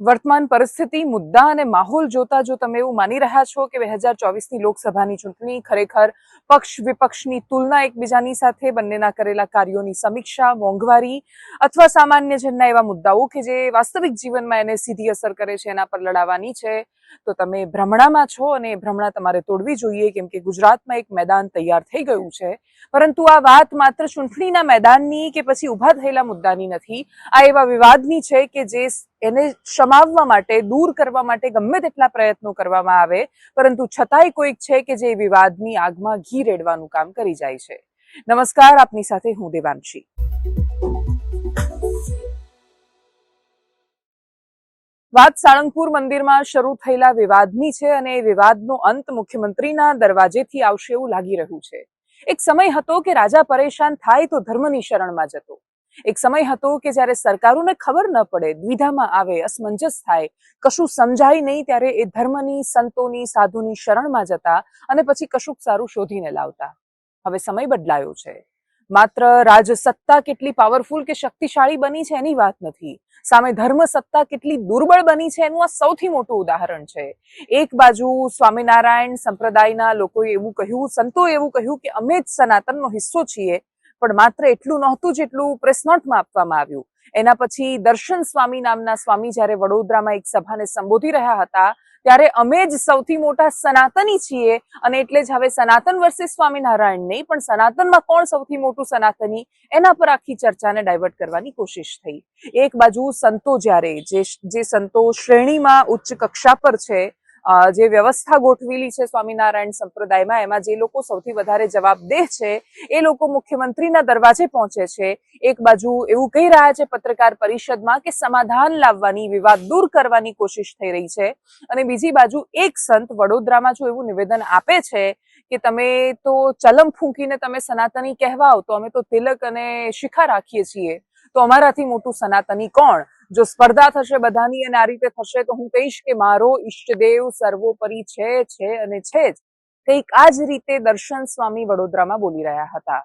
વર્તમાન પરિસ્થિતિ, મુદ્દા અને માહોલ જોતા જો તમે એવું માની રહ્યા છો કે 2024ની લોકસભાની ચૂંટણી ખરેખર પક્ષ વિપક્ષની તુલના એકબીજાની સાથે બંનેના કરેલા કાર્યોની સમીક્ષા, મોંઘવારી અથવા સામાન્ય જનના એવા મુદ્દાઓ કે જે વાસ્તવિક જીવનમાં એને સીધી અસર કરે છે એના પર લડાવવાની છે, તો તમે ભ્રમણામાં છો અને એ ભ્રમણા તમારે તોડવી જોઈએ, કેમ કે ગુજરાતમાં એક મેદાન તૈયાર થઈ ગયું છે. પરંતુ આ વાત માત્ર ચૂંટણીના મેદાનની કે પછી ઊભા થયેલા મુદ્દાની નથી. આ એવા વિવાદની છે કે જે એને શમાવવા માટે, દૂર કરવા માટે ગમે તેટલા પ્રયત્નો કરવામાં આવે, પરંતુ છતાંય કોઈક છે કે જે વિવાદની આગમાં ઘી રેડવાનું કામ કરી જાય છે. નમસ્કાર, આપની સાથે હું દેવાંશી. વાત સાળંગપુર મંદિરમાં શરૂ થયેલા વિવાદની છે અને એ વિવાદનો અંત મુખ્યમંત્રીના દરવાજેથી આવશે એવું લાગી રહ્યું છે. એક સમય હતો કે રાજા પરેશાન થાય તો ધર્મની શરણમાં જતો. એક સમય હતો કે જ્યારે સરકારોને ખબર ન પડે, દ્વિધામાં આવે, અસમંજસ થાય, કશું સમજાય નહીં, ત્યારે એ ધર્મની, સંતોની, સાધુની શરણમાં જતા અને પછી કશુંક સારું શોધીને લાવતા. હવે સમય બદલાયો છે. માત્ર રાજસત્તા કેટલી પાવરફુલ કે શક્તિશાળી બની છે એની વાત નથી, સામે ધર્મ સત્તા કેટલી દુર્બળ બની છે એનું આ સૌથી મોટું ઉદાહરણ છે. એક બાજુ સ્વામિનારાયણ સંપ્રદાયના લોકોએ એવું કહ્યું, સંતોએ એવું કહ્યું કે અમે જ સનાતનનો હિસ્સો છીએ, પણ માત્ર એટલું નહોતું જેટલું પ્રેસ નોટમાં આપવામાં આવ્યું. એના પછી દર્શન સ્વામી નામના સ્વામી જ્યારે વડોદરામાં એક સભાને સંબોધી રહ્યા હતા, ત્યારે અમે જ સૌથી મોટા સનાતની છીએ અને એટલે જ હવે સનાતન વર્સિસ સ્વામિનારાયણ નહીં, પણ સનાતનમાં કોણ સૌથી મોટું સનાતની, એના પર આખી ચર્ચાને ડાયવર્ટ કરવાની કોશિશ થઈ. એક બાજુ સંતો જ્યારે જે સંતો શ્રેણીમાં ઉચ્ચ કક્ષા પર છે, જે વ્યવસ્થા ગોઠવેલી છે સ્વામિનારાયણ સંપ્રદાયમાં, એમાં જે લોકો સૌથી વધારે જવાબદેહ છે એ લોકો મુખ્યમંત્રીના દરવાજે પહોંચે છે. એક બાજુ એવું કહી રહ્યા છે પત્રકાર પરિષદમાં કે સમાધાન લાવવાની, વિવાદ દૂર કરવાની કોશિશ થઈ રહી છે, અને બીજી બાજુ એક સંત વડોદરામાં જો એવું નિવેદન આપે છે કે તમે તો ચલમ ફૂંકીને તમે સનાતની કહેવાઓ, તો અમે તો તિલક અને શિખા રાખીએ છીએ, તો અમારાથી મોટું સનાતની કોણ? જો સ્પર્ધા થશે બધાની અને આ રીતે થશે તો હું કહીશ કે મારો ઈષ્ટદેવ સર્વોપરી છે અને છે જ. કંઈક આ જ રીતે દર્શન સ્વામી વડોદરામાં બોલી રહ્યા હતા.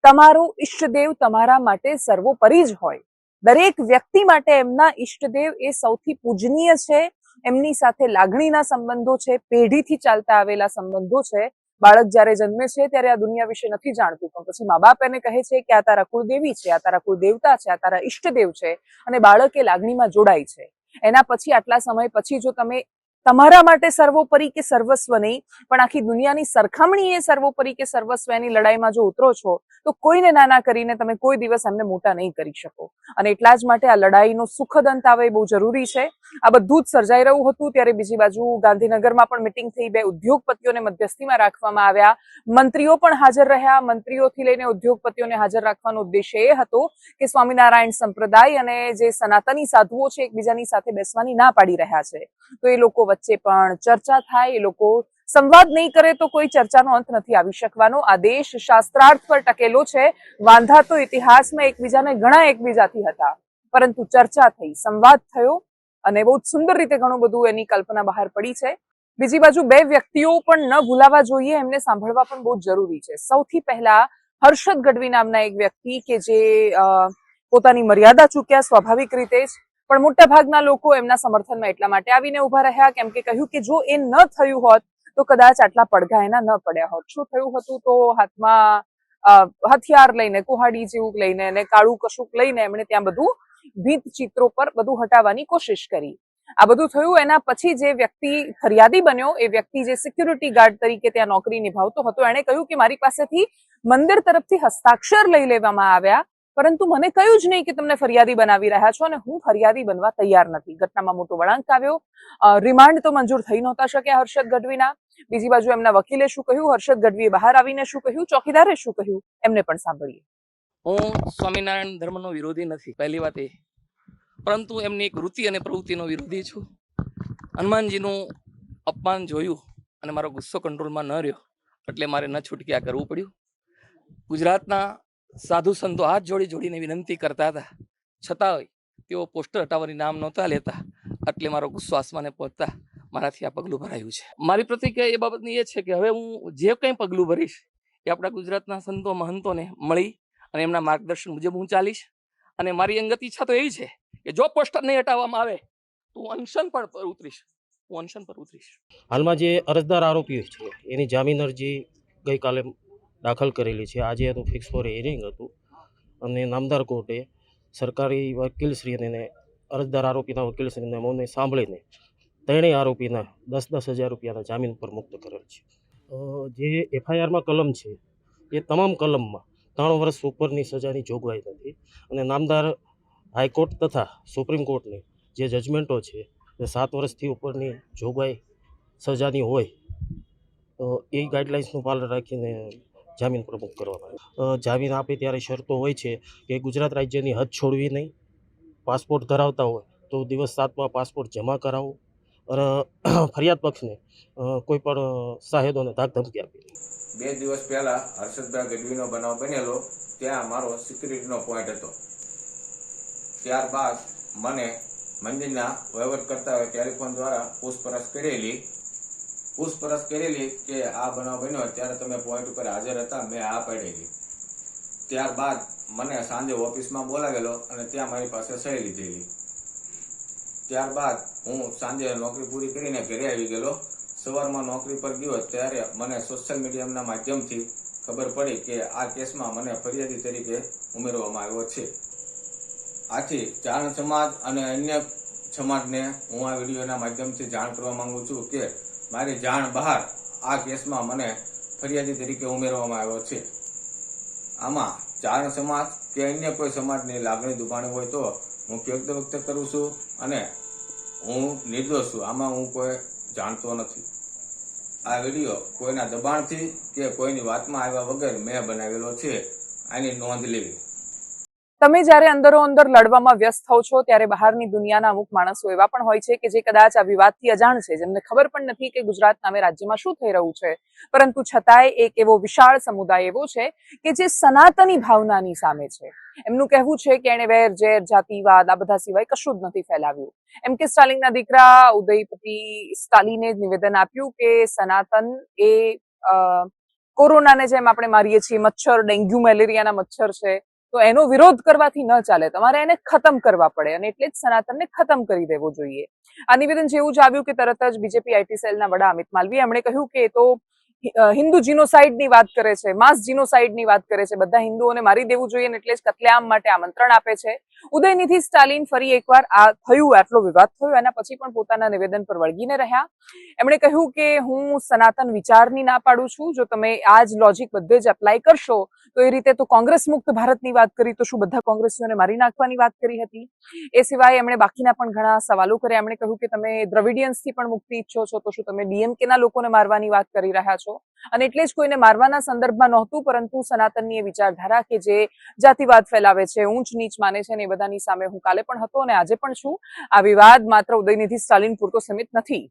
તમારો ઈષ્ટદેવ તમારા માટે સર્વોપરી જ હોય. દરેક વ્યક્તિ માટે એમના ઈષ્ટદેવ એ સૌથી પૂજનીય છે. એમની સાથે લાગણીના સંબંધો છે, પેઢીથી ચાલતા આવેલા સંબંધો છે. બાળક જ્યારે જન્મે છે ત્યારે આ દુનિયા વિશે નથી જાણતું, પણ પછી મા બાપ એને કહે છે કે આ તારા કુળદેવી છે, આ તારા કુળદેવતા છે, આ તારા ઈષ્ટદેવ છે, અને બાળક એ લાગણીમાં જોડાય છે. એના પછી આટલા સમય પછી જો તમે તમારા માટે સર્વોપરી કે સર્વસ્વ નહીં, પણ આખી દુનિયાની સરખામણીએ સર્વોપરી કે સર્વસ્વ એની લડાઈમાં જો ઉતરો છો, તો કોઈને નાના કરીને તમે કોઈ દિવસ એમને મોટા નહીં કરી શકો. અને એટલા જ માટે આ લડાઈનો સુખદ અંત આવે એ બહુ જરૂરી છે. આ બધું જ સર્જાઈ રહ્યું હતું ત્યારે બીજી બાજુ ગાંધીનગરમાં પણ મિટિંગ થઈ, બે ઉદ્યોગપતિઓને મધ્યસ્થીમાં રાખવામાં આવ્યા, મંત્રીઓ પણ હાજર રહ્યા. મંત્રીઓથી લઈને ઉદ્યોગપતિઓને હાજર રાખવાનો ઉદ્દેશ્ય એ હતો કે સ્વામિનારાયણ સંપ્રદાય અને જે સનાતની સાધુઓ છે એકબીજાની સાથે બેસવાની ના પાડી રહ્યા છે, તો એ લોકો વચ્ચે પણ ચર્ચા થાય. એ લોકો સંવાદ નહીં કરે તો કોઈ ચર્ચાનો અંત નથી આવી શકવાનો. આ દેશ શાસ્ત્રાર્થ પર ટકેલો છે. વાંધા તો ઇતિહાસમાં એકબીજાને ઘણા એકબીજાથી હતા, પરંતુ ચર્ચા થઈ, સંવાદ થયો અને બહુ સુંદર રીતે ઘણું બધું એની કલ્પના બહાર પડી છે. બીજી બાજુ બે વ્યક્તિઓ પણ ન ભૂલાવા જોઈએ, એમને સાંભળવા પણ બહુ જરૂરી છે. સૌથી પહેલા હર્ષદ ગઢવી નામના એક વ્યક્તિ કે જે પોતાની મર્યાદા ચૂક્યા સ્વાભાવિક રીતે જ, પણ મોટા ભાગના લોકો એમના સમર્થનમાં એટલા માટે આવીને ઉભા રહ્યા કેમ કે કહ્યું કે જો એ ન થયું હોત તો કદાચ આટલા પડઘા એના ન પડ્યા હોત. શું થયું હતું? તો હાથમાં હથિયાર લઈને, કુહાડી જેવું લઈને અને કાળું કશુંક લઈને એમણે ત્યાં બધું ભીંત ચિત્રો પર બધું હટાવવાની કોશિશ કરી. આ બધું થયું. એના પછી જે વ્યક્તિ ફરિયાદી બન્યો, એ વ્યક્તિ જે સિક્યુરિટી ગાર્ડ તરીકે ત્યાં નોકરી નિભાવતો હતો, એણે કહ્યું કે મારી પાસેથી મંદિર તરફથી હસ્તાક્ષર લઈ લેવામાં આવ્યા, પરંતુ મને કહ્યું જ નહીં કે તમને ફરિયાદી બનાવી રહ્યા છો, અને હું ફરિયાદી બનવા તૈયાર નથી. ઘટનામાં મોટો વળાંક આવ્યો. રિમાન્ડ તો મંજૂર થઈ નહોતા શક્યા હર્ષદ ગઢવીના. બીજી બાજુ એમના વકીલે શું કહ્યું, હર્ષદ ગઢવીએ બહાર આવીને શું કહ્યું, ચોકીદારે શું કહ્યું, એમને પણ સાંભળીએ. હું સ્વામિનારાયણ ધર્મનો વિરોધી નથી, પહેલી વાત એ, પરંતુ એમની એક વૃત્તિ અને પ્રવૃત્તિનો વિરોધી છું. હનુમાનજીનું અપમાન જોયું અને મારો ગુસ્સો કંટ્રોલમાં ન રહ્યો, એટલે મારે ન છૂટકે આ કરવું પડ્યું. ગુજરાતના સાધુ સંતો હાથ જોડીને વિનંતી કરતા હતા, છતાં તેઓ પોસ્ટર હટાવવાની નામ નહોતા લેતા, એટલે મારો ગુસ્સો આસમાને પહોંચતા મારાથી આ પગલું ભરાયું છે. મારી પ્રતિક્રિયા એ બાબતની એ છે કે હવે હું જે કંઈ પગલું ભરીશ એ આપણા ગુજરાતના સંતો મહંતોને મળી અને એમના માર્ગદર્શન મુજબ હું ચાલીશ. અને મારી અંગત ઈચ્છા તો એવી છે કે જો પોસ્ટર નહીં હટાવવામાં આવે તો હું અનશન પર ઉતરીશ. હાલમાં જે અરજદાર આરોપીઓ છે એની જામીન અરજી ગઈકાલે દાખલ કરેલી છે. આજે એનું ફિક્સ ફોર હિયરિંગ હતું અને નામદાર કોર્ટે સરકારી વકીલશ્રી અને અરજદાર આરોપીના વકીલશ્રીને મૌને સાંભળીને ત્રણેય આરોપીના 10,000 રૂપિયાના જામીન પર મુક્ત કરેલ છે. જે એફઆઈઆરમાં કલમ છે એ તમામ કલમમાં 3 વર્ષ ઉપરની સજાની જોગવાઈ નથી અને નામદાર હાઈકોર્ટ તથા સુપ્રીમ કોર્ટની જે જજમેન્ટો છે એ 7 વર્ષથી ઉપરની જોગવાઈ સજાની હોય તો એ ગાઈડલાઇન્સનું પાલન રાખીને જામીન પર મુક્ત કરવામાં આવે. જામીન આપે ત્યારે શરતો હોય છે કે ગુજરાત રાજ્યની હદ છોડવી નહીં, પાસપોર્ટ ધરાવતા હોય તો દિવસ 7માં પાસપોર્ટ જમા કરાવો અને ફરિયાદ પક્ષને કોઈ પણ સાહેદોને ધાક ધમકી આપી. 2 દિવસ પહેલા હર્ષદભાઈ ગઢવીનો બનાવ બનેલો, ત્યાં મારો સિક્યુરિટીનો પોઈન્ટ હતો. ત્યારબાદ મને મંદિરના વહીવટ કરતા હોય ટેલિફોન દ્વારા પૂછપરછ કરેલી કે આ બનાવ બન્યો ત્યારે તમે પોઈન્ટ ઉપર હાજર હતા, મેં આ પાડેલી. ત્યારબાદ મને સાંજે ઓફિસમાં બોલાવેલો અને ત્યાં મારી પાસે સહી લીધેલી. ત્યારબાદ હું સાંજે નોકરી પૂરી કરીને ઘરે આવી ગયેલો. સવારમાં નોકરી પર ગયો ત્યારે મને સોશિયલ મીડિયાના માધ્યમથી ખબર પડી કે આ કેસમાં મને ફરિયાદી તરીકે ઉમેરવામાં આવ્યો છે. આથી ચારણ સમાજ અને અન્ય સમાજને હું આ વિડીયોના માધ્યમથી જાણ કરવા માંગુ છું કે મારી જાણ બહાર આ કેસમાં મને ફરિયાદી તરીકે ઉમેરવામાં આવ્યો છે. આમાં ચારણ સમાજ કે અન્ય કોઈ સમાજની લાગણી દુભાણી હોય તો હું વ્યક્ત કરું છું અને હું નિર્દોષ છું. આમાં હું કોઈ જાણતો નથી. આ વિડીયો કોઈના દબાણથી કે કોઈની વાતમાં આવ્યા વગર મેં બનાવેલો છે, આની નોંધ લેવી. તમે જ્યારે અંદરો અંદર લડવામાં વ્યસ્ત થાવ છો ત્યારે બહારની દુનિયાના અમુક માણસો એવા પણ હોય છે કે જે કદાચ આ વિવાદથી અજાણ છે, જેમને ખબર પણ નથી કે ગુજરાત નામે રાજ્યમાં શું થઈ રહ્યું છે, પરંતુ છતાંય એક એવો વિશાળ સમુદાય એવો છે કે જે સનાતની ભાવનાની સામે છે. એમનું કહેવું છે કે એણે વેર ઝેર જાતિવાદ આ બધા સિવાય કશું જ નથી ફેલાવ્યું. એમ કે સ્ટાલિનના દીકરા ઉદયપતિ સ્ટાલિને જ નિવેદન આપ્યું કે સનાતન એ કોરોનાને જેમ આપણે મારીએ છીએ મચ્છર, ડેન્ગ્યુ મેલેરિયાના મચ્છર છે, તો એનો વિરોધ કરવાથી ન ચાલે, તમારે એને ખતમ કરવા પડે અને એટલે જ સનાતનને ખતમ કરી દેવો જોઈએ. આ નિવેદન જેવું જ આવ્યું કે તરત જ બીજેપી આઈટી સેલના વડા અમિત માલવીએ એમણે કહ્યું કે એ તો હિન્દુ જીનોસાઇડની વાત કરે છે, માસ જીનોસાઇડની વાત કરે છે, બધા હિન્દુઓને મારી દેવું જોઈએ એટલે જ કતલેઆમ માટે આમંત્રણ આપે છે. ઉદયનિધિ સ્ટાલિન ફરી એકવાર આ થયું, આટલો વિવાદ થયો એના પછી પણ પોતાના નિવેદન પર વળગીને રહ્યા. એમણે કહ્યું કે હું સનાતન વિચારની ના પાડું છું, જો તમે આ જ લોજિક બધે જ એપ્લાય કરશો તો એ રીતે તો કોંગ્રેસ મુક્ત ભારતની વાત કરી તો શું બધા કોંગ્રેસીઓને મારી નાખવાની વાત કરી હતી. એ સિવાય એમણે બાકીના પણ ઘણા સવાલો કર્યા. એમણે કહ્યું કે તમે દ્રવિડિયન્સથી પણ મુક્તિ ઈચ્છો છો તો શું તમે ડીએમકેના લોકોને મારવાની વાત કરી રહ્યા છો, અને એટલે જ કોઈને મારવાના સંદર્ભમાં નહોતું, પરંતુ સનાતનની એ વિચારધારા કે જે જાતિવાદ ફેલાવે છે, ઊંચ નીચ માને છે, ને એ બધાની સામે હું કાલે પણ હતો અને આજે પણ છું. આ વિવાદ માત્ર ઉદયનિધિ સ્ટાલિન પૂરતો સીમિત નથી.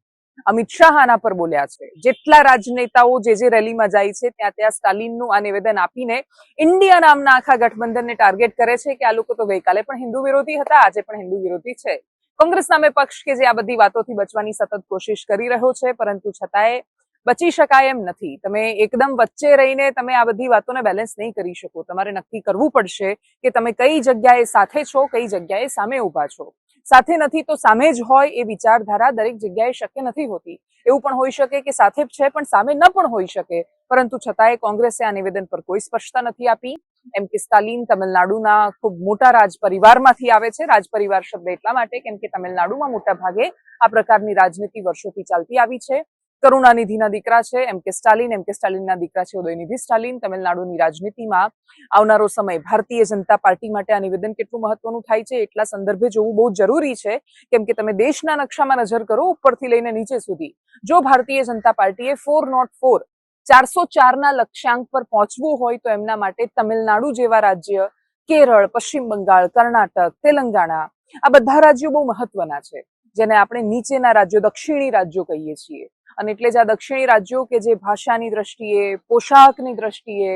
અમિત શાહ આના પર બોલ્યા છે. જેટલા રાજનેતાઓ જે રેલીમાં જાય છે ત્યાં સ્ટાલિનનું આ નિવેદન આપીને ઇન્ડિયા નામના આખા ગઠબંધનને ટાર્ગેટ કરે છે કે આ લોકો તો ગઈકાલે પણ હિન્દુ વિરોધી હતા, આજે પણ હિન્દુ વિરોધી છે. કોંગ્રેસ નામે પક્ષ કે જે આ બધી વાતોથી બચવાની સતત કોશિશ કરી રહ્યો છે, પરંતુ છતાંય બચી શકાય એમ નથી. તમે એકદમ વચ્ચે રહીને તમે આ બધી વાતોને બેલેન્સ નહીં કરી શકો. તમારે નક્કી કરવું પડશે કે તમે કઈ જગ્યાએ સાથે છો, કઈ જગ્યાએ સામે ઉભા છો. સાથે નથી તો સામે જ હોય એ વિચારધારા દરેક જગ્યાએ શક્ય નથી હોતી. એવું પણ હોઈ શકે કે સાથે છે પણ સામે ન પણ હોઈ શકે, પરંતુ છતાંય કોંગ્રેસે આ નિવેદન પર કોઈ સ્પષ્ટતા નથી આપી. એમ કે સ્ટાલિન તમિલનાડુના ખૂબ મોટા રાજ પરિવારમાંથી આવે છે. રાજ પરિવાર શબ્દ એટલા માટે કેમ કે તમિલનાડુમાં મોટા ભાગે આ પ્રકારની રાજનીતિ વર્ષોથી ચાલતી આવી છે. કરુણાનિધિના દીકરા છે એમ કે સ્ટાલિનના દીકરા છે ઉદયનિધિ સ્ટાલિન. તમિલનાડુની રાજનીતિમાં આવનારો સમય ભારતીય જનતા પાર્ટી માટે આ નિવેદન કેટલું મહત્વનું થાય છે એટલા સંદર્ભે જોવું બહુ જરૂરી છે, કેમ કે તમે દેશના નકશામાં નજર કરો ઉપરથી લઈને નીચે સુધી, જો ભારતીય જનતા પાર્ટીએ 404 ના લક્ષ્યાંક પર પહોંચવું હોય તો એમના માટે તમિલનાડુ જેવા રાજ્ય, કેરળ, પશ્ચિમ બંગાળ, કર્ણાટક, તેલંગાણા આ બધા રાજ્યો બહુ મહત્વના છે, જેને આપણે નીચેના રાજ્યો, દક્ષિણી રાજ્યો કહીએ છીએ. અને એટલે જ આ દક્ષિણી રાજ્યો કે જે ભાષાની દ્રષ્ટિએ, પોશાકની દ્રષ્ટિએ,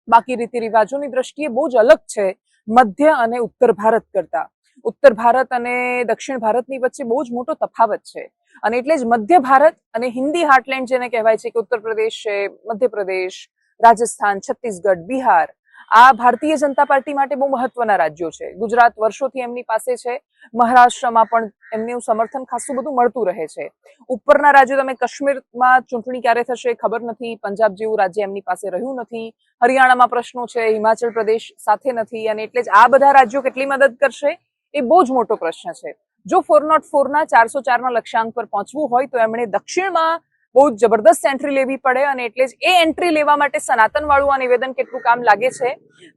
બાકી રીતિ રિવાજોની દ્રષ્ટિએ બહુ જ અલગ છે મધ્ય અને ઉત્તર ભારત કરતા. ઉત્તર ભારત અને દક્ષિણ ભારતની વચ્ચે બહુ જ મોટો તફાવત છે. અને એટલે જ મધ્ય ભારત અને હિન્દી હાર્ટલેન્ડ જેને કહેવાય છે કે ઉત્તર પ્રદેશ છે, મધ્યપ્રદેશ, રાજસ્થાન, છત્તીસગઢ, બિહાર, આ ભારતીય જનતા પાર્ટી માટે બહુ મહત્વના રાજ્યો છે. ગુજરાત વર્ષોથી એમની પાસે છે. મહારાષ્ટ્રમાં પણ એમનું સમર્થન ખાસું બધું મળતું રહે છે. ઉપરના રાજ્યો, તમે કાશ્મીરમાં ચૂંટણી ક્યારે થશે ખબર નથી, પંજાબ જેવું રાજ્ય એમની પાસે રહ્યું નથી, હરિયાણામાં પ્રશ્નો છે, હિમાચલ પ્રદેશ સાથે નથી, અને એટલે જ આ બધા રાજ્યો કેટલી મદદ કરશે એ બહુ જ મોટો પ્રશ્ન છે. જો 404 ના 404 ના લક્ષ્યાંક પર પહોંચવું હોય તો એમણે દક્ષિણમાં બહુ જબરદસ્ત એન્ટ્રી લેવી પડે, અને એટલે જ એ એન્ટ્રી લેવા માટે સનાતન વાળું આ નિવેદન કેટલું કામ લાગે છે.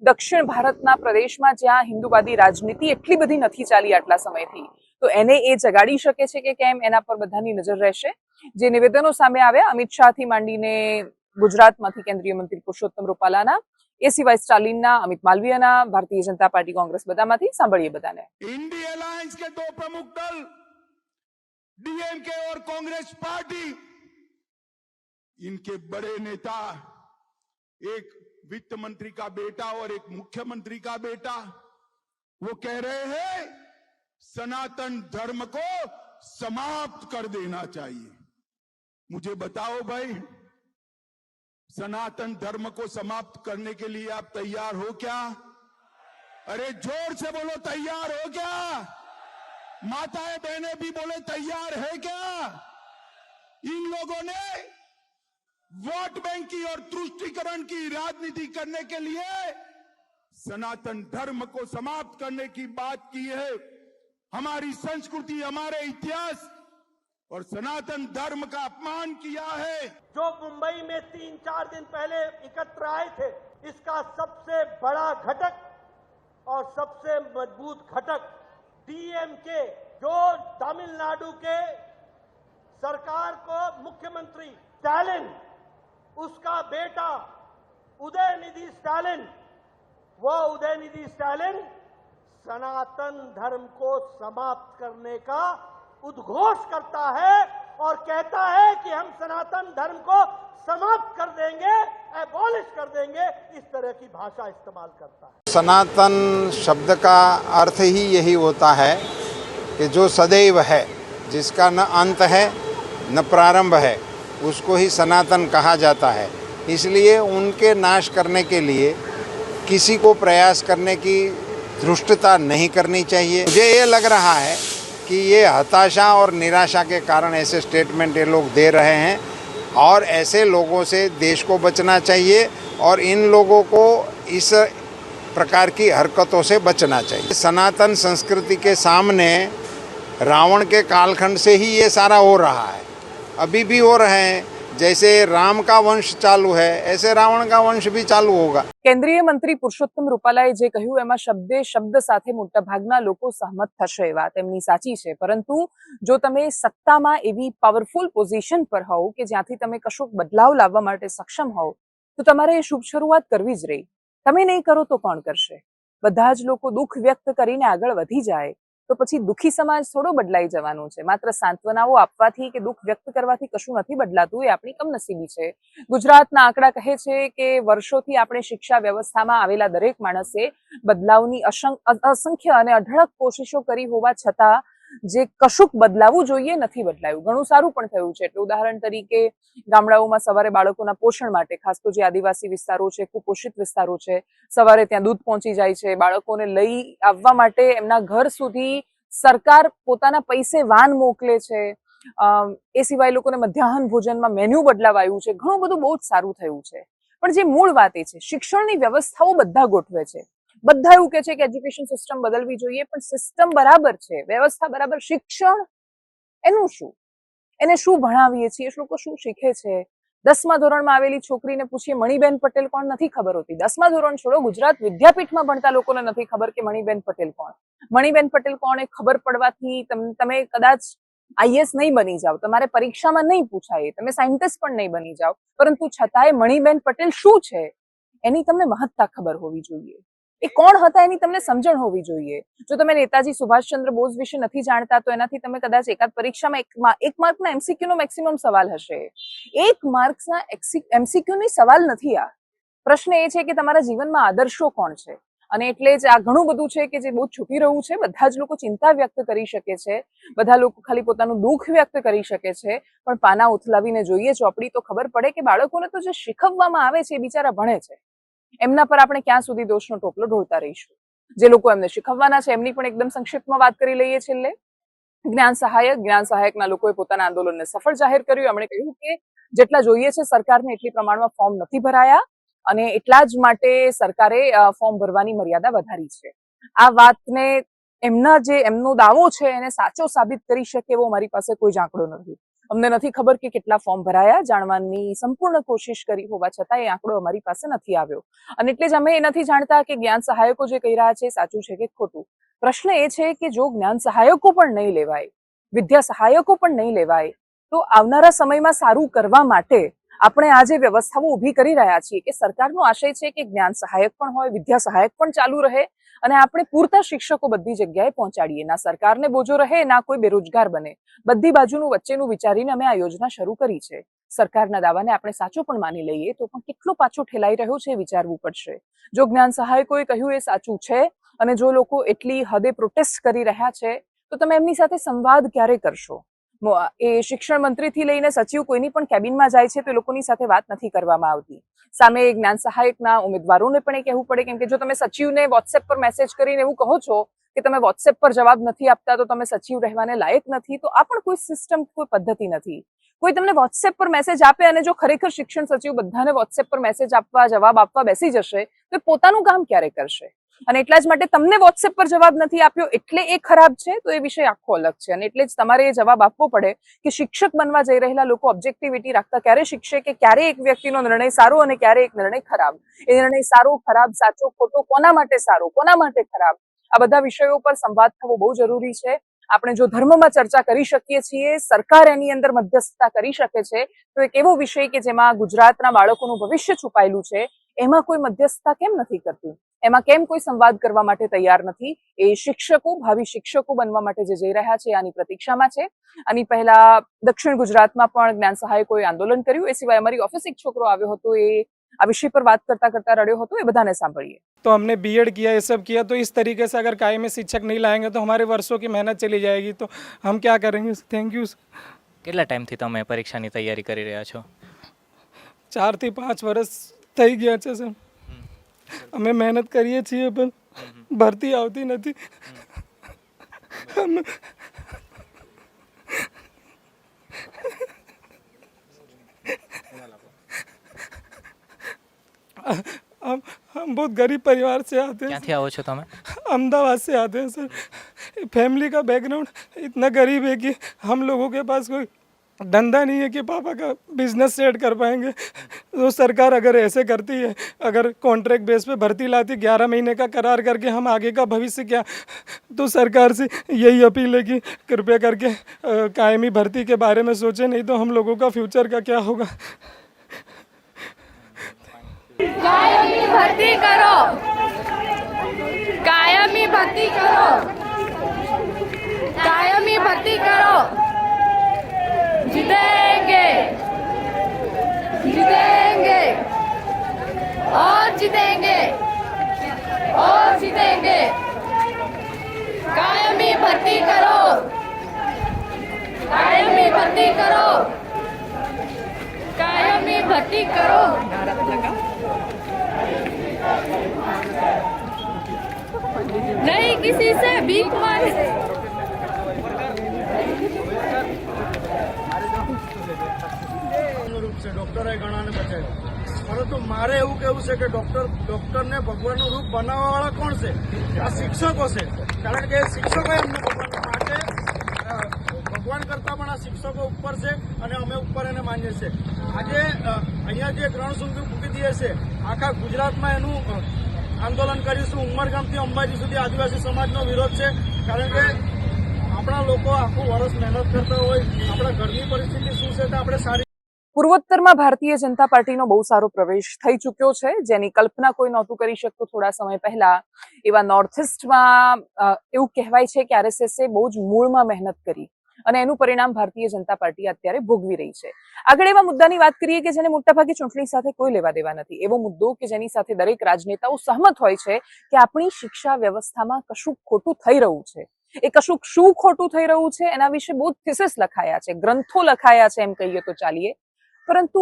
દક્ષિણ ભારતના પ્રદેશમાં જ્યાં હિન્દુવાદી રાજનીતિ એટલી બધી નથી ચાલી આટલા સમયથી, તો એને એ જગાડી શકે છે કે કેમ, એના પર બધાની નજર રહેશે. જે નિવેદનો સામે આવ્યા અમિત શાહથી માંડીને ગુજરાતમાંથી કેન્દ્રીય મંત્રી પુરુષોત્તમ રૂપાલાના, એ સિવાય સ્ટાલિનના, અમિત માલવીયાના, ભારતીય જનતા પાર્ટી કોંગ્રેસ બધામાંથી, સાંભળીએ બધાને. इंडी अलायंस के दो प्रमुख दल डीएमके और कांग्रेस पार्टी, इनके बड़े नेता, एक वित्त मंत्री का बेटा और एक मुख्यमंत्री का बेटा, वो कह रहे हैं सनातन धर्म को समाप्त कर देना चाहिए. मुझे बताओ भाई, सनातन धर्म को समाप्त करने के लिए आप तैयार हो क्या? अरे जोर से बोलो, तैयार हो क्या? माताएं बहनें भी बोले तैयार है क्या? इन लोगों ने वोट बैंक की और तुष्टीकरण की राजनीति करने के लिए सनातन धर्म को समाप्त करने की बात की है. हमारी संस्कृति, हमारे इतिहास और सनातन धर्म का अपमान किया है. जो मुंबई में 3-4 दिन पहले एकत्र आए थे, इसका सबसे बड़ा घटक और सबसे मजबूत घटक डीएमके, जो तमिलनाडु के सरकार को मुख्यमंत्री स्टालिन, उसका बेटा उदयनिधि स्टालिन, वो उदयनिधि स्टालिन सनातन धर्म को समाप्त करने का उद्घोष करता है और कहता है कि हम सनातन धर्म को समाप्त कर देंगे, एबॉलिश कर देंगे, इस तरह की भाषा इस्तेमाल करता है. सनातन शब्द का अर्थ ही यही होता है कि जो सदैव है, जिसका न अंत है न प्रारंभ है, उसको ही सनातन कहा जाता है. इसलिए उनके नाश करने के लिए किसी को प्रयास करने की धृष्टता नहीं करनी चाहिए. मुझे ये लग रहा है कि ये हताशा और निराशा के कारण ऐसे स्टेटमेंट ये लोग दे रहे हैं, और ऐसे लोगों से देश को बचना चाहिए और इन लोगों को इस प्रकार की हरकतों से बचना चाहिए. सनातन संस्कृति के सामने रावण के कालखंड से ही ये सारा हो रहा है, अभी भी हो रहे हैं. जैसे राम का वंश चालू है, ऐसे रावण का वंश भी चालू होगा. કેન્દ્રીય મંત્રી પુરુષોત્તમ રૂપાલાએ જે કહ્યું એમાં શબ્દે શબ્દ સાથે મોટાભાગના લોકો સહમત થશે. એ વાત એમની સાચી છે, પરંતુ જો તમે સત્તામાં એવી પાવરફુલ પોઝિશન પર હોવ કે જ્યાંથી તમે કશુંક બદલાવ લાવવા માટે સક્ષમ હોવ, તો તમારે એ શુભ શરૂઆત કરવી જ રહી. તમે નહીં કરો તો કોણ કરશે? બધા જ લોકો દુઃખ વ્યક્ત કરીને આગળ વધી જાય તો પછી દુઃખી સમાજ થોડો બદલાઈ જવાનો છે. માત્ર સાંત્વનાઓ આપવાથી કે દુઃખ વ્યક્ત કરવાથી કશું નથી બદલાતું, એ આપણી કમનસીબી છે. ગુજરાતના આંકડા કહે છે કે વર્ષોથી આપણે શિક્ષા વ્યવસ્થામાં આવેલા દરેક માણસે બદલાવની અસંખ્ય અને અઢળક કોશિશો કરી હોવા છતાં જે કશુંક બદલાવવું જોઈએ નથી બદલાયું. ઘણું સારું પણ થયું છે. એટલે ઉદાહરણ તરીકે ગામડાઓમાં સવારે બાળકોના પોષણ માટે, ખાસ તો જે આદિવાસી વિસ્તારો છે, કુપોષિત વિસ્તારો છે, સવારે ત્યાં દૂધ પહોંચી જાય છે. બાળકોને લઈ આવવા માટે એમના ઘર સુધી સરકાર પોતાના પૈસે વાન મોકલે છે. એ સિવાય લોકોને મધ્યાહન ભોજનમાં મેન્યુ બદલાવાયું છે. ઘણું બધું બહુ જ સારું થયું છે. પણ જે મૂળ વાત એ છે, શિક્ષણની વ્યવસ્થાઓ બધા ગોઠવે છે. બધા એવું કે છે કે એજ્યુકેશન સિસ્ટમ બદલવી જોઈએ, પણ સિસ્ટમ બરાબર છે, વ્યવસ્થા બરાબર, શિક્ષણ એનું શું? એને શું ભણાવીએ છીએ? લોકો શું શીખે છે? 10મા ધોરણમાં આવેલી છોકરીને પૂછીએ મણિબેન પટેલ કોણ, નથી ખબર હોતી. 10મા ધોરણ છોડો, ગુજરાત વિદ્યાપીઠમાં ભણતા લોકોને નથી ખબર કે મણિબેન પટેલ કોણ. મણિબેન પટેલ કોણ એ ખબર પડવાથી તમે કદાચ આઈએસ નહીં બની જાઓ, તમારે પરીક્ષામાં નહીં પૂછાય, તમે સાયન્ટિસ્ટ પણ નહીં બની જાઓ, પરંતુ છતાંય મણિબેન પટેલ શું છે એની તમને મહત્તા ખબર હોવી જોઈએ. એ કોણ હતા એની તમને સમજણ હોવી જોઈએ. જો તમે નેતાજી સુભાષચંદ્ર બોઝ વિશે નથી જાણતા તો એનાથી તમે કદાચ એકાદ પરીક્ષામાં એક માર્કના એમસીક્યુ નો મેક્સિમમ સવાલ હશે. 1 માર્ક્સના એમસીક્યુ ની સવાલ નથી આ. પ્રશ્ન એ છે કે તમારા જીવનમાં આદર્શો કોણ છે. અને એટલે જ આ ઘણું બધું છે કે જે બહુ છૂટી રહ્યું છે. બધા જ લોકો ચિંતા વ્યક્ત કરી શકે છે, બધા લોકો ખાલી પોતાનું દુઃખ વ્યક્ત કરી શકે છે, પણ પાના ઉથલાવીને જોઈએ ચોપડી તો ખબર પડે કે બાળકોને તો જે શીખવવામાં આવે છે એ બિચારા ભણે છે. એમના પર આપણે ક્યાં સુધી દોષનો ટોપલો ઢોળતા રહીશું? જે લોકો એમને શીખવવાના છે એમની પણ એકદમ સંક્ષિપ્તમાં વાત કરી લઈએ. છેલ્લે જ્ઞાન સહાયકના લોકોએ પોતાના આંદોલનને સફળ જાહેર કર્યું. એમણે કહ્યું કે જેટલા જોઈએ છે સરકારને એટલી પ્રમાણમાં ફોર્મ નથી ભરાયા અને એટલા જ માટે સરકારે ફોર્મ ભરવાની મર્યાદા વધારી છે. આ વાતને એમનો દાવો છે એને સાચો સાબિત કરી શકે એવો મારી પાસે કોઈ જ આંકડો નથી. અમને નથી ખબર કે કેટલા ફોર્મ ભરાયા, જાણવાની સંપૂર્ણ કોશિશ કરી હોવા છતાં એ આંકડો અમારી પાસે નથી આવ્યો. અને એટલે જ અમે એ નથી જાણતા કે જ્ઞાન સહાયકો જે કહી રહ્યા છે એ સાચું છે કે ખોટું. પ્રશ્ન એ છે કે જો જ્ઞાન સહાયકો પણ નહીં લેવાય, વિદ્યા સહાયકો પણ નહીં લેવાય, તો આવનારા સમયમાં સારું કરવા માટે આપણે આ જે વ્યવસ્થાઓ ઊભી કરી રહ્યા છીએ કે સરકારનો આશય છે કે જ્ઞાન સહાયક પણ હોય, વિદ્યા સહાયક પણ ચાલુ રહે અને આપણે પૂરતા શિક્ષકો બધી જગ્યાએ પહોંચાડીએ. ના સરકારને બોજો રહે, ના કોઈ બેરોજગાર બને. બધી બાજુનું વચ્ચેનું વિચારીને અમે આ યોજના શરૂ કરી છે. સરકારના દાવાને આપણે સાચો પણ માની લઈએ તો પણ કેટલો પાછો ઠેલાઈ રહ્યો છે એ વિચારવું પડશે. જો જ્ઞાન સહાયકોએ કહ્યું એ સાચું છે અને જો લોકો એટલી હદે પ્રોટેસ્ટ કરી રહ્યા છે તો તમે એમની સાથે સંવાદ ક્યારે કરશો? એ શિક્ષણ મંત્રીથી લઈને સચિવ કોઈની પણ કેબિનમાં જાય છે તો એ લોકોની સાથે વાત નથી કરવામાં આવતી. સામે જ્ઞાન સહાયકના ઉમેદવારોને પણ એ કહેવું પડે, કેમ કે જો તમે સચિવને વોટ્સએપ પર મેસેજ કરીને એવું કહો છો કે તમે વોટ્સએપ પર જવાબ નથી આપતા તો તમે સચિવ રહેવાને લાયક નથી, તો આ પણ કોઈ સિસ્ટમ, કોઈ પદ્ધતિ નથી. કોઈ તમને વોટ્સએપ પર મેસેજ આપે અને જો ખરેખર શિક્ષણ સચિવ બધાને વોટ્સએપ પર મેસેજ આપવા, જવાબ આપવા બેસી જશે તો એ પોતાનું કામ ક્યારે કરશે? અને એટલા જ માટે તમને વોટ્સએપ પર જવાબ નથી આપ્યો એટલે એ ખરાબ છે, તો એ વિષય આખો અલગ છે. અને એટલે જ તમારે એ જવાબ આપવો પડે કે શિક્ષક બનવા જઈ રહેલા લોકો ઓબ્જેક્ટિવિટી રાખતા ક્યારે શીખશે કે ક્યારે એક વ્યક્તિનો નિર્ણય સારો અને ક્યારે એક નિર્ણય ખરાબ. એ નિર્ણય સારો, ખરાબ, સાચો, ખોટો, કોના માટે સારો, કોના માટે ખરાબ, આ બધા વિષયો પર સંવાદ થવો બહુ જરૂરી છે. આપણે જો ધર્મમાં ચર્ચા કરી શકીએ છીએ, સરકાર એની અંદર મધ્યસ્થતા કરી શકે છે, તો એક એવો વિષય કે જેમાં ગુજરાતના બાળકોનું ભવિષ્ય છુપાયેલું છે એમાં કોઈ મધ્યસ્થતા કેમ નથી કરતું? એમાં કેમ કોઈ સંવાદ કરવા માટે તૈયાર નથી? એ શિક્ષકો, ભાવિ શિક્ષકો બનવા માટે જે જઈ રહ્યા છે આની પ્રતીક્ષામાં છે. આની પહેલા દક્ષિણ ગુજરાતમાં પણ જ્ઞાન સહાયકોએ આંદોલન કર્યું. એ સિવાય અમારી ઓફિસ એક છોકરો આવ્યો હતો, એ આ વિષય પર વાત करता करता रड़ियो હતો. એ બધાને સાંભળીએ. तो हमने बीएड किया, ये सब किया, तो इस तरीके से अगर कायमी शिक्षक नहीं लाएंगे तो हमारे वर्षों की मेहनत चली जाएगी, तो हम क्या करेंगे? Thank you. કેટલા ટાઈમથી તમે પરીક્ષાની તૈયારી કરી રહ્યા છો? 4 થી 5 વર્ષ થઈ ગયા છે સર. અમે મહેનત કરીએ છીએ પણ ભરતી આવતી નથી. हम बहुत गरीब परिवार से आते हैं. ક્યાંથી આવો છો તમે? अहमदाबाद से आते हैं सर. फैमिली का बैकग्राउंड इतना गरीब है कि हम लोगों के पास कोई धंधा नहीं है कि पापा का बिजनेस सेट कर पाएंगे. तो सरकार अगर ऐसे करती है, अगर कॉन्ट्रैक्ट बेस पे भर्ती लाती, 11 महीने का करार करके हम आगे का भविष्य क्या, तो सरकार से यही अपील है कि कृपया करके कायमी भर्ती के बारे में सोचें, नहीं तो हम लोगों का फ्यूचर का क्या होगा. कायमी भर्ती करो, कायमी भर्ती करो, कायमी भर्ती करो. जीतेंगे, जीतेंगे और जीतेंगे और जीतेंगे. कायमी भर्ती करो, कायमी भर्ती करो, कायमी भर्ती करो. नहीं किसी से भीख मांगे. ડોક્ટરે ઘણાને બચાવ્યા, પરંતુ મારે એવું કહેવું છે કે ડોક્ટરને ભગવાનનું રૂપ બનાવવાવાળા કોણ છે? આ શિક્ષકો છે. કારણ કે શિક્ષકો એમને ભગવાન માટે ભગવાન કરતાં પણ આ શિક્ષકો ઉપર છે અને અમે ઉપર એને માનીએ છીએ. આજે અહીંયા જે રણસુંગી મૂકી દઈએ છે, આખા ગુજરાતમાં એનું આંદોલન કરીશું. ઉમરગામથી અંબાજી સુધી આદિવાસી સમાજનો વિરોધ છે. કારણ કે આપણા લોકો આખું વર્ષ મહેનત કરતા હોય, આપણા ઘરની પરિસ્થિતિ શું છે તે આપણે સારી. પૂર્વોત્તરમાં ભારતીય જનતા પાર્ટીનો બહુ સારો પ્રવેશ થઈ ચૂક્યો છે, જેની કલ્પના કોઈ નહોતું કરી શકતું થોડા સમય પહેલા. એવા નોર્થ ઇસ્ટમાં એવું કહેવાય છે કે આરએસએસે બહુ જ મૂળમાં મહેનત કરી અને એનું પરિણામ ભારતીય જનતા પાર્ટી અત્યારે ભોગવી રહી છે. આગળ એવા મુદ્દાની વાત કરીએ કે જેને મોટાભાગે ચૂંટણી સાથે કોઈ લેવા દેવા નથી. એવો મુદ્દો કે જેની સાથે દરેક રાજનેતાઓ સહમત હોય છે કે આપણી શિક્ષા વ્યવસ્થામાં કશું ખોટું થઈ રહ્યું છે. એ કશું શું ખોટું થઈ રહ્યું છે એના વિશે બહુ થીસીસ લખાયા છે, ગ્રંથો લખાયા છે એમ કહીએ તો ચાલીએ, પરંતુ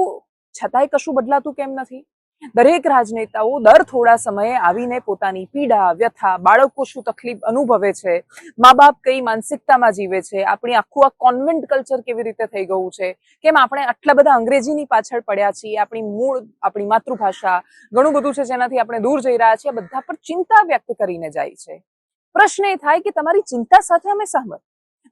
છતાંય કશું બદલાતું કેમ નથી? દરેક રાજનેતાઓ દર થોડા સમયે આવીને પોતાની પીડા, વ્યથા, બાળકો શું તકલીફ અનુભવે છે, મા બાપ કઈ માનસિકતામાં જીવે છે, આપણી આખું આ કોન્વેન્ટ કલ્ચર કેવી રીતે થઈ ગયું છે, કેમ આપણે આટલા બધા અંગ્રેજીની પાછળ પડ્યા છીએ, આપણી માતૃભાષા, ઘણું બધું છે જેનાથી આપણે દૂર જઈ રહ્યા છીએ, બધા પર ચિંતા વ્યક્ત કરીને જાય છે. પ્રશ્ન એ થાય કે તમારી ચિંતા સાથે અમે સહમત,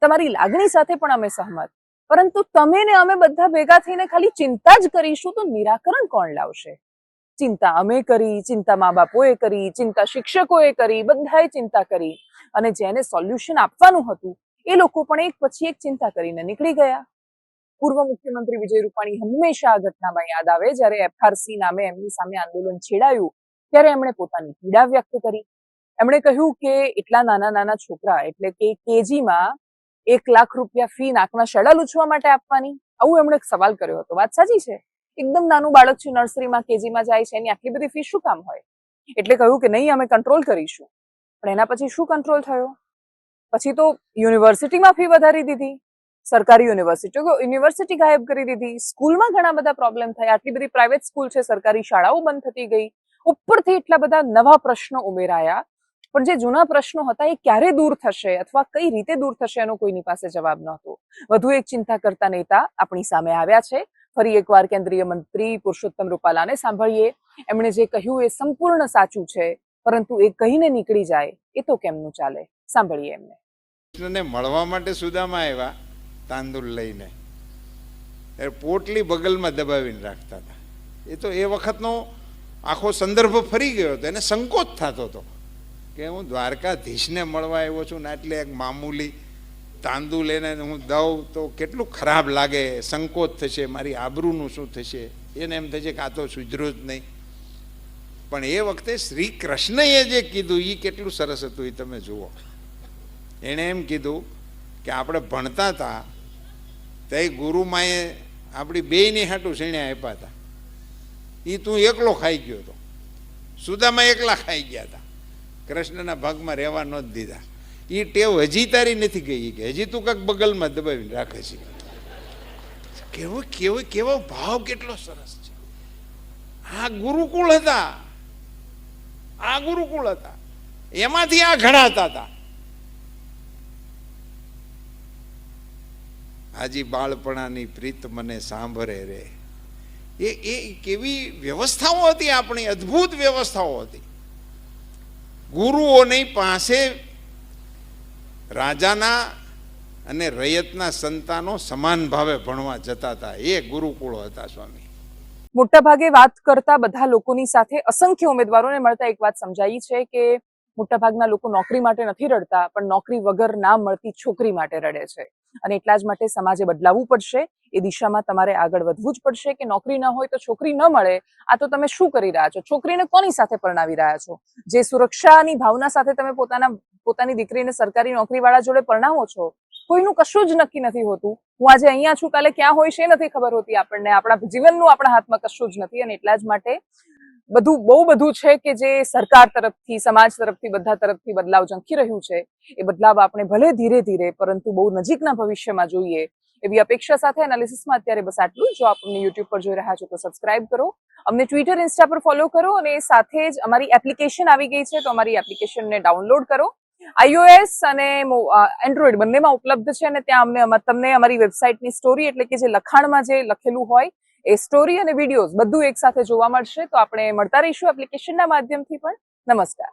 તમારી લાગણી સાથે પણ અમે સહમત, પરંતુ તમે ને અમે બધા ભેગા થઈને ખાલી ચિંતા જ કરીશું તો નિરાકરણ કોણ લાવશે? ચિંતા અમે કરી, ચિંતા મા બાપોએ કરી, ચિંતા શિક્ષકોએ કરી, બધાએ ચિંતા કરી, અને જેને સોલ્યુશન આપવાનું હતું એ લોકો પણ એક પછી એક ચિંતા કરીને નીકળી ગયા. પૂર્વ મુખ્યમંત્રી વિજય રૂપાણી હંમેશા આ ઘટનામાં યાદ આવે જ્યારે FRC નામે એમની સામે આંદોલન છેડાયું ત્યારે એમણે પોતાની પીડા વ્યક્ત કરી. એમણે કહ્યું કે એટલા નાના નાના છોકરા એટલે કે કેજીમાં 1 લાખ રૂપિયા ફી નાકના શેડા લૂછવા માટે આપવાની, આવું એમણે સવાલ કર્યો હતો. વાત સાચી છે, એકદમ નાનું બાળક છે, નર્સરીમાં કેજીમાં જાય છે, એની આટલી બધી ફી શું કામ હોય? એટલે કહ્યું કે નહીં, અમે કંટ્રોલ કરીશું. પણ એના પછી શું કંટ્રોલ થયો? પછી તો યુનિવર્સિટીમાં ફી વધારી દીધી, સરકારી યુનિવર્સિટી ગાયબ કરી દીધી, સ્કૂલમાં ઘણા બધા પ્રોબ્લેમ થયા, આટલી બધી પ્રાઇવેટ સ્કૂલ છે, સરકારી શાળાઓ બંધ થતી ગઈ, ઉપરથી એટલા બધા નવા પ્રશ્નો ઉમેરાયા. પણ જે જૂના પ્રશ્નો હતા એ ક્યારે દૂર થશે અથવા કઈ રીતે દૂર થશે એનો કોઈની પાસે જવાબ નહોતો. વધુ એક ચિંતા કરતા નેતા આપણી સામે આવ્યા છે. ફરી એકવાર કેન્દ્રીય મંત્રી પુરુષોત્તમ રૂપાલાને સાંભળીએ. એમણે જે કહ્યું એ સંપૂર્ણ સાચું છે, પરંતુ એ કહીને નીકળી જાય એ તો કેમનું ચાલે? સાંભળીએ એમને. કૃષ્ણને મળવા માટે સુદામા આવ્યા તાંદુલ લઈને, પોટલી બગલમાં દબાવીને રાખતા હતા. એ તો એ વખતનો આખો સંદર્ભ ફરી ગયો હતો, એને સંકોચ થતો હતો કે હું દ્વારકાધીશને મળવા આવ્યો છું ને એટલે એક મામૂલી તાંદુલ એને હું દઉં તો કેટલું ખરાબ લાગે, સંકોચ થશે, મારી આબરૂનું શું થશે, એને એમ થશે કે આ તો સુધર્યું જ નહીં. પણ એ વખતે શ્રી કૃષ્ણએ જે કીધું એ કેટલું સરસ હતું એ તમે જુઓ. એણે એમ કીધું કે આપણે ભણતા હતા તે ગુરુમાએ આપણી બેયની હાટું સીણ્યા આપ્યા હતા, એ તું એકલો ખાઈ ગયો હતો, સુદામા એકલા ખાઈ ગયા હતા, કૃષ્ણના ભાગમાં રહેવા ન જ દીધા. એ ટેવ હજી તારી નથી ગઈ કે હજી તું કંઈક બગલમાં દબાવીને રાખે છે. કેવો ભાવ કેટલો સરસ છે. આ ગુરુકુળ હતા, આ ગુરુકુળ હતા, એમાંથી આ ઘડાતા હતા. આજી બાળપણાની પ્રીત મને સાંભળે રે, એ કેવી વ્યવસ્થાઓ હતી આપણી, અદ્ભુત વ્યવસ્થાઓ હતી. ગુરુઓની પાસે રાજાના અને રયતના સંતાનો સમાન ભાવે ભણવા જતા હતા. એ ગુરુકુળો હતા સ્વામી. મોટાભાગે વાત કરતા બધા લોકોની સાથે અસંખ્ય ઉમેદવારોને મળતા એક વાત સમજાઈ છે કે મોટાભાગના લોકો નોકરી માટે નથી રડતા, પણ નોકરી વગર ના મળતી છોકરી માટે રડે છે. અને એટલા જ માટે સમાજે બદલાવવું પડશે, એ દિશામાં તમારે આગળ વધવું જ પડશે કે નોકરી ન હોય તો છોકરી ન મળે. આ તો તમે શું કરી રહ્યા છો? છોકરીને કોની સાથે પરણાવી રહ્યા છો? જે સુરક્ષાની ભાવના સાથે તમે પોતાની દીકરીને સરકારી નોકરીવાળા જોડે પરણાવો છો, કોઈનું કશું જ નક્કી નથી હોતું. હું આજે અહીંયા છું, કાલે ક્યાં હોય છે નથી ખબર હોતી આપણને. આપણા જીવનનું આપણા હાથમાં કશું જ નથી. અને એટલા જ માટે બહુ બધું છે કે જે સરકાર તરફથી, સમાજ તરફથી, બધા તરફથી બદલાવ ઝંખી રહ્યું છે. એ બદલાવ આપણે ભલે ધીરે ધીરે પરંતુ બહુ નજીકના ભવિષ્યમાં જોઈએ એવી અપેક્ષા સાથે એનાલિસિસમાં અત્યારે બસ આટલું. જો આપ અમને યુટ્યુબ પર જોઈ રહ્યા છો તો સબસ્ક્રાઇબ કરો, અમને ટ્વિટર, ઇન્સ્ટા પર ફોલો કરો, અને સાથે જ અમારી એપ્લિકેશન આવી ગઈ છે તો અમારી એપ્લિકેશનને ડાઉનલોડ કરો. iOS અને એન્ડ્રોઈડ બંનેમાં ઉપલબ્ધ છે. અને ત્યાં તમને અમારી વેબસાઇટની સ્ટોરી એટલે કે જે લખાણમાં જે લખેલું હોય એ સ્ટોરી અને વિડીયોઝ બધું એક સાથે જોવા મળશે. તો આપણે મળતા રહીશું એપ્લિકેશનના માધ્યમથી પણ. નમસ્કાર.